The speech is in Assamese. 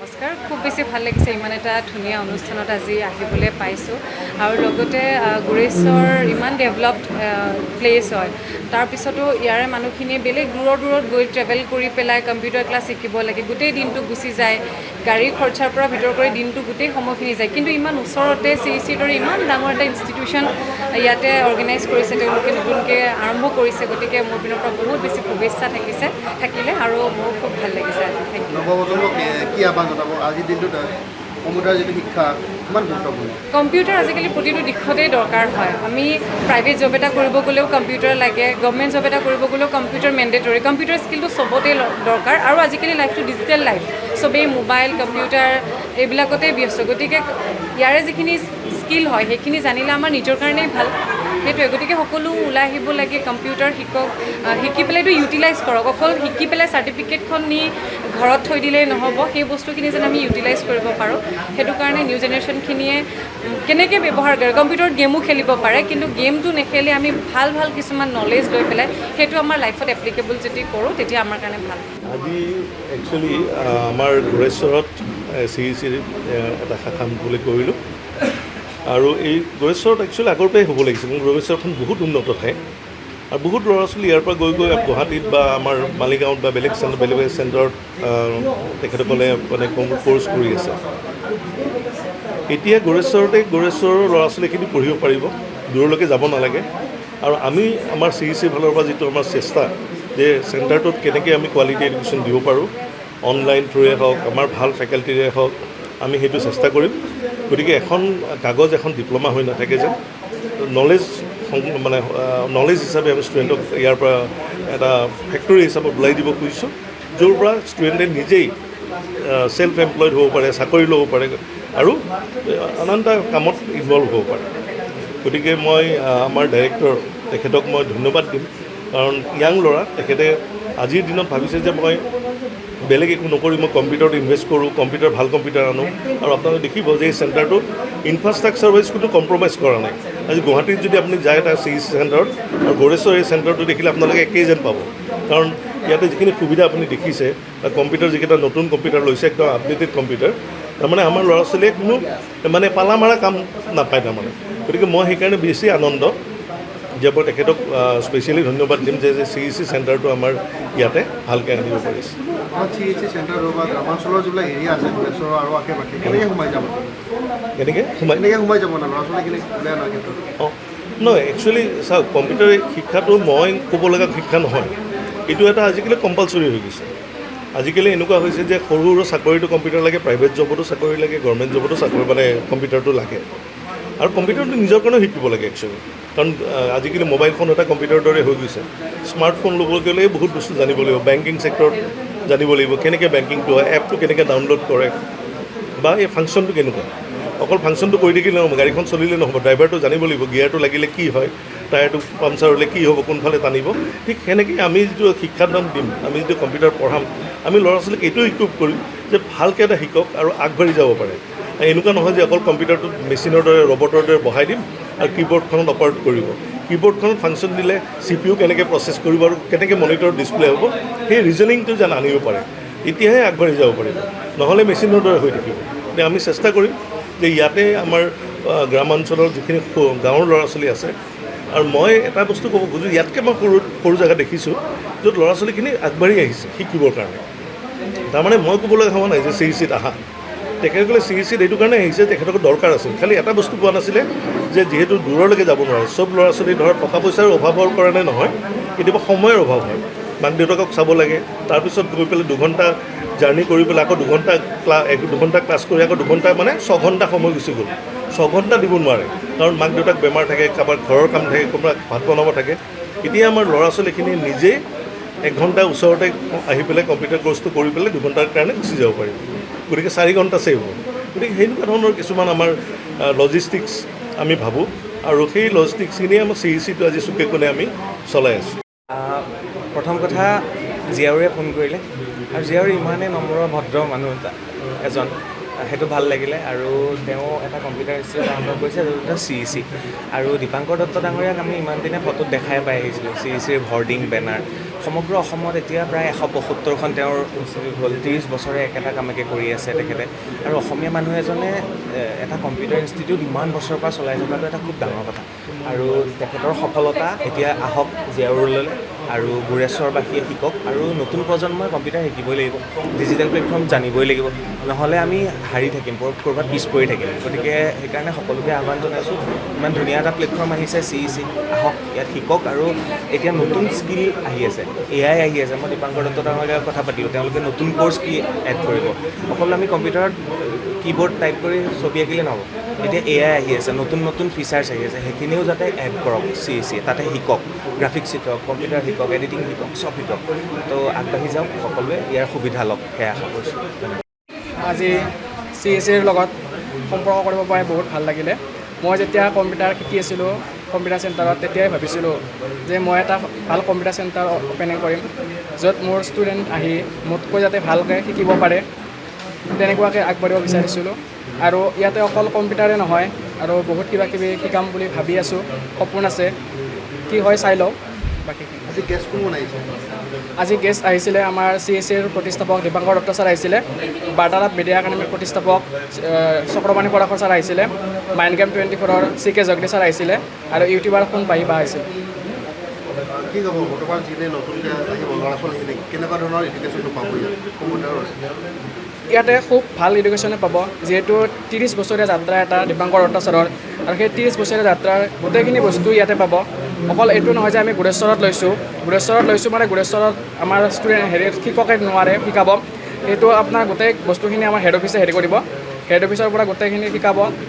নমস্কাৰ খুব বেছি ভাল লাগিছে ইমান এটা ধুনীয়া অনুষ্ঠানত আজি আহিবলৈ পাইছোঁ আৰু লগতে গুৰেশ্বৰ ইমান ডেভেলপড প্লেচ হয় তাৰপিছতো ইয়াৰে মানুহখিনিয়ে বেলেগ দূৰত গৈ ট্ৰেভেল কৰি পেলাই কম্পিউটাৰ ক্লাছ শিকিব লাগে গোটেই দিনটো গুচি যায় গাড়ীৰ খৰচাৰ পৰা ভিতৰ কৰি দিনটো গোটেই সময়খিনি যায় কিন্তু ইমান ওচৰতে CECৰ দৰে ইমান ডাঙৰ এটা ইনষ্টিটিউশ্যন ইয়াতে অৰ্গেনাইজ কৰিছে তেওঁলোকে নতুনকৈ আৰম্ভ কৰিছে গতিকে মোৰ পিনৰ পৰা বহুত বেছি শুভেচ্ছা থাকিলে আৰু মোৰ খুব ভাল লাগিছে আজি থেংক ইউ কি আহ্বান জনাব আজিৰ দিনটোত কম্পিউটাৰ যিটো শিক্ষা কিমান গুৰুত্বপূৰ্ণ কম্পিউটাৰ আজিকালি প্ৰতিটো দিশতেই দৰকাৰ হয় আমি প্ৰাইভেট জব এটা কৰিব গ'লেও কম্পিউটাৰ লাগে গভৰ্ণমেণ্ট জব এটা কৰিব গ'লেও কম্পিউটাৰ মেণ্ডেটৰী কম্পিউটাৰ স্কিলটো চবতেই দৰকাৰ আৰু আজিকালি লাইফটো ডিজিটেল লাইফ চবেই মোবাইল কম্পিউটাৰ এইবিলাকতেই ব্যস্ত গতিকে ইয়াৰে যিখিনি স্কিল হয় সেইখিনি জানিলে আমাৰ নিজৰ কাৰণেই ভাল সেইটোৱে গতিকে সকলো ওলাই আহিব লাগে কম্পিউটাৰ শিকি পেলাইতো ইউটিলাইজ কৰক অকল শিকি পেলাই চাৰ্টিফিকেটখন নি ঘৰত থৈ দিলেই নহ'ব সেই বস্তুখিনি যেন আমি ইউটিলাইজ কৰিব পাৰোঁ সেইটো কাৰণে নিউ জেনেৰেশ্যনখিনিয়ে কেনেকৈ ব্যৱহাৰ কৰে কম্পিউটাৰত গেমো খেলিব পাৰে কিন্তু গেমটো নেখেলি আমি ভাল কিছুমান নলেজ লৈ পেলাই সেইটো আমাৰ লাইফত এপ্লিকেবল যদি কৰোঁ তেতিয়া আমাৰ কাৰণে ভাল আজি একচুৱেলি আমাৰ গুৰেশ্বৰত CECৰ এটা শাখা মুকলি কৰিলোঁ আৰু এই গুৰেশ্বৰত একচুৱেলি আগৰ পৰাই হ'ব লাগিছিল গুৰেশ্বৰখন বহুত উন্নত ঠাই আৰু বহুত ল'ৰা ছোৱালী ইয়াৰ পৰা গৈ গুৱাহাটীত বা আমাৰ মালিগাঁৱত বা বেলেগ চেণ্টাৰত তেখেতসকলে মানে কৰ্চ কৰি আছে এতিয়া গুৰেশ্বৰৰ ল'ৰা ছোৱালীখিনি পঢ়িব পাৰিব দূৰলৈকে যাব নালাগে আৰু আমি আমাৰ CEC ফালৰ পৰা যিটো আমাৰ চেষ্টা যে চেণ্টাৰটোত কেনেকৈ আমি কোৱালিটি এডুকেশ্যন দিব পাৰোঁ অনলাইন থ্ৰুৱে হওক আমাৰ ভাল ফেকাল্টিৰে হওক আমি সেইটো চেষ্টা কৰিম গতিকে এখন কাগজ এখন ডিপ্ল'মা হৈ নাথাকে যে নলেজ হিচাপে আমি ষ্টুডেণ্টক ইয়াৰ পৰা এটা ফেক্টৰী হিচাপত ওলাই দিব খুজিছোঁ য'ৰ পৰা ষ্টুডেণ্টে নিজেই ছেল্ফ এমপ্লয়ড হ'ব পাৰে চাকৰি ল'ব পাৰে আৰু আনন্তা কামত ইনভলভ হ'ব পাৰে গতিকে মই আমাৰ ডাইৰেক্টৰ তেখেতক মই ধন্যবাদ দিম কাৰণ ইয়াং ল'ৰা তেখেতে আজিৰ দিনত ভাবিছে যে মই বেলেগ একো নকৰি মই কম্পিউটাৰত ইনভেষ্ট কৰোঁ কম্পিউটাৰ ভাল কম্পিউটাৰ আনো আৰু আপোনালোকে দেখিব যে এই চেণ্টাৰটোত ইনফ্ৰাষ্ট্ৰাকচাৰ ৱাইজ কোনো কম্প্ৰমাইজ কৰা নাই আজি গুৱাহাটীত যদি আপুনি যায় তাৰ CEC চেণ্টাৰত আৰু গুৰেশ্বৰ এই চেণ্টাৰটো দেখিলে আপোনালোকে একেই যেন পাব কাৰণ ইয়াতে যিখিনি সুবিধা আপুনি দেখিছে বা কম্পিউটাৰ যিকেইটা নতুন কম্পিউটাৰ লৈছে একদম আপডেটেড কম্পিউটাৰ তাৰমানে আমাৰ ল'ৰা ছোৱালীয়ে কোনো মানে পালা মাৰা কাম নাপায় তাৰমানে গতিকে মই সেইকাৰণে বেছি আনন্দ যে মই তেখেতক স্পেচিয়েলি ধন্যবাদ দিম যে CEC চেণ্টাৰটো আমাৰ ইয়াতে ভালকৈ আনিব পাৰিছে CEC চেণ্টাৰ বা গ্ৰামাঞ্চলৰ যিবিলাক এৰিয়া আছে গুৰেশ্বৰ আৰু আশে পাশে কেনেকৈ সোমাই যাব না ল'ৰা ছোৱালীখিনি ওলাই অনাৰ ক্ষেত্ৰত অঁ নহয় একচুৱেলি চাওক কম্পিউটাৰ শিক্ষাটো মই ক'ব লগা শিক্ষা নহয় এইটো এটা আজিকালি কম্পালচৰি হৈ গৈছে আজিকালি এনেকুৱা হৈছে যে সৰু চাকৰিটো কম্পিউটাৰ লাগে প্ৰাইভেট জবতো চাকৰি লাগে গভৰ্ণমেণ্ট জবতো চাকৰি মানে কম্পিউটাৰটো লাগে আৰু কম্পিউটাৰটো নিজৰ কাৰণেও শিকিব লাগে একচুৱেলি কাৰণ আজিকালি মোবাইল ফোন এটা কম্পিউটাৰৰ দৰে হৈ গৈছে স্মাৰ্টফোন ল'বলৈ গ'লে বহুত বস্তু জানিব লাগিব বেংকিং ছেক্টৰত জানিব লাগিব কেনেকৈ বেংকিংটো হয় এপটো কেনেকৈ ডাউনলোড কৰে বা এই ফাংচনটো কেনেকুৱা অকল ফাংচনটো কৰি থাকিলে নহ'ব গাড়ীখন চলিলে নহ'ব ড্ৰাইভাৰটো জানিব লাগিব গিয়াৰটো লাগিলে কি হয় টায়াৰটো পামচাৰ হ'লে কি হ'ব কোনফালে টানিব ঠিক সেনেকৈ আমি যিটো শিক্ষাদান দিম আমি যিটো কম্পিউটাৰ পঢ়াম আমি ল'ৰা ছোৱালীক এইটো ইকুইপ কৰিম যে ভালকৈ এটা শিকক আৰু আগবাঢ়ি যাব পাৰে এনেকুৱা নহয় যে অকল কম্পিউটাৰটোত মেচিনৰ দৰে ৰবটৰ দৰে বহাই দিম আৰু কীবৰ্ডখনত অপাৰেট কৰিব কীবৰ্ডখনত ফাংচন দিলে CPU কেনেকৈ প্ৰচেছ কৰিব আৰু কেনেকৈ মনিটৰত ডিছপ্লে হ'ব সেই ৰিজনিংটো যেন আনিব পাৰে তেতিয়াহে আগবাঢ়ি যাব পাৰিব নহ'লে মেচিনৰ দৰে হৈ থাকিব গতিকে আমি চেষ্টা কৰিম যে ইয়াতে আমাৰ গ্ৰামাঞ্চলৰ যিখিনি গাঁৱৰ ল'ৰা ছোৱালী আছে আৰু মই এটা বস্তু ক'ব খোজোঁ ইয়াতকৈ মই সৰু জেগা দেখিছোঁ য'ত ল'ৰা ছোৱালীখিনি আগবাঢ়ি আহিছে শিকিবৰ কাৰণে তাৰমানে মই ক'বলৈ হোৱা নাই যে CECত আহা তেখেতসকলে CECত এইটো কাৰণে আহিছে তেখেতসকলৰ দৰকাৰ আছিল খালি এটা বস্তু পোৱা নাছিলে যে যিহেতু দূৰলৈকে যাব নোৱাৰে চব ল'ৰা ছোৱালী ধৰক টকা পইচাৰ অভাৱৰ কাৰণে নহয় কেতিয়াবা সময়ৰ অভাৱ হয় মাক দেউতাকক চাব লাগে তাৰপিছত গৈ পেলাই 2 ঘণ্টা জাৰ্ণি কৰি পেলাই আকৌ 2 ঘণ্টা ক্লাছ কৰি আকৌ 2 ঘণ্টা মানে 6 ঘণ্টা সময় গুচি গ'ল 6 ঘণ্টা দিব নোৱাৰে কাৰণ মাক দেউতাক বেমাৰ থাকে কাৰোবাৰ ঘৰৰ কাম থাকে ক'ৰবাত ভাত বনাব থাকে এতিয়া আমাৰ ল'ৰা ছোৱালীখিনি নিজে 1 ঘণ্টা ওচৰতে আহি পেলাই কম্পিউটাৰ কৰ্চটো কৰি পেলাই 2 ঘণ্টাৰ কাৰণে গুচি যাব পাৰিব গতিকে 4 ঘণ্টা ছেভ হ'ব গতিকে সেনেকুৱা ধৰণৰ কিছুমান আমাৰ লজিষ্টিক্স আমি ভাবোঁ আৰু সেই লজিষ্টিক্সখিনি আমাৰ CECটো আজি চুকে কোণে আমি চলাই আছোঁ প্ৰথম কথা জীয়াউৰে ফোন কৰিলে আৰু জীয়াউৰে ইমানেই নম্ৰ ভদ্ৰ মানুহ এজন সেইটো ভাল লাগিলে আৰু তেওঁ এটা কম্পিউটাৰ ইনষ্টিটিউট আৰম্ভ কৰিছে যিটো CEC আৰু দীপাংকৰ দত্ত ডাঙৰীয়াক আমি ইমান দিনে ফটোত দেখাই পাই আহিছিলোঁ CECৰ হৰ্ডিং বেনাৰ সমগ্ৰ অসমত এতিয়া প্ৰায় 175খন তেওঁৰ ইনষ্টিটিউট হ'ল 30 বছৰে একেটা কামকে কৰি আছে তেখেতে আৰু অসমীয়া মানুহ এজনে এটা কম্পিউটাৰ ইনষ্টিটিউট ইমান বছৰৰ পৰা চলাই থকাটো এটা খুব ডাঙৰ কথা আৰু তেখেতৰ সফলতা এতিয়া আহক জীয়াৰুললৈ আৰু গুৰেশ্বৰবাসীয়ে শিকক আৰু নতুন প্ৰজন্মই কম্পিউটাৰ শিকিবই লাগিব ডিজিটেল প্লেটফৰ্ম জানিবই লাগিব নহ'লে আমি হাৰি থাকিম ক'ৰবাত পিছ পৰি থাকিম গতিকে সেইকাৰণে সকলোকে আহ্বান জনাইছোঁ ইমান ধুনীয়া এটা প্লেটফৰ্ম আহিছে CEC আহক ইয়াত শিকক আৰু এতিয়া নতুন স্কিল আহি আছে AI আহি আছে মই দীপাংকৰ দত্ত ডাঙৰীয়াৰ কথা পাতিলোঁ তেওঁলোকে নতুন কোৰ্চ কি এড কৰিব অকল আমি কম্পিউটাৰত কীবৰ্ড টাইপ কৰি ছবি আঁকিলে নহ'ব এতিয়া AI আহি আছে নতুন নতুন ফিচাৰ্ছ আহি আছে সেইখিনিও যাতে এড কৰক CEC তাতে শিকক গ্ৰাফিক্স শিকক কম্পিউটাৰ শিকক এডিটিং শিকক চব শিকক তো আগবাঢ়ি যাওক সকলোৱে ইয়াৰ সুবিধা লওক সেয়া আশা কৰিছোঁ আজি CECৰ লগত সম্পৰ্ক কৰিব পাই বহুত ভাল লাগিলে মই যেতিয়া কম্পিউটাৰ শিকি আছিলোঁ কম্পিউটাৰ চেণ্টাৰত তেতিয়াই ভাবিছিলোঁ যে মই এটা ভাল কম্পিউটাৰ চেণ্টাৰ অ'পেনিং কৰিম য'ত মোৰ ষ্টুডেণ্ট আহি মোতকৈ যাতে ভালকৈ শিকিব পাৰে তেনেকুৱাকৈ আগবাঢ়িব বিচাৰিছিলোঁ আৰু ইয়াতে অকল কম্পিউটাৰে নহয় আৰু বহুত কিবা কিবি শিকাম বুলি ভাবি আছোঁ সপোন আছে কি হয় চাই লওঁ বাকী আজি গেষ্ট কোন আহিছে আজি গেষ্ট আহিছিলে আমাৰ CECৰ প্ৰতিষ্ঠাপক দীপাংকৰ দত্ত ছাৰ আহিছিলে বাৰ্তালাপ মিডিয়া একাডেমীৰ প্ৰতিষ্ঠাপক চক্ৰবাণী পৰাশৰ ছাৰ আহিছিলে mind game 24ৰ CK Jagadish sir আহিছিলে আৰু ইউটিউবাৰ সোণ পাহি বা আহিছিল কি ক'ব বৰ্তমান যিখিনি নতুনকৈ আহিব ল'ৰা ছোৱালীখিনি কেনেকুৱা ধৰণৰ এডুকেশ্যনটো পাব ইয়াত কম্পিউটাৰৰ ইয়াতে খুব ভাল এডুকেশ্যনে পাব যিহেতু 30 বছৰীয়া যাত্ৰা এটা দীপাংকৰ দত্ত ছাৰৰ আৰু সেই 30 বছৰীয়া যাত্ৰাৰ গোটেইখিনি বস্তু ইয়াতে পাব অকল এইটো নহয় যে আমি গুৰেশ্বৰত লৈছোঁ মানে গুৰেশ্বৰত আমাৰ ষ্টুডেণ্ট শিক্ষকে নোৱাৰে শিকাব সেইটো আপোনাৰ গোটেই বস্তুখিনি আমাৰ হেড অফিচে হেৰি কৰিব হেড অফিচৰ পৰা গোটেইখিনি শিকাব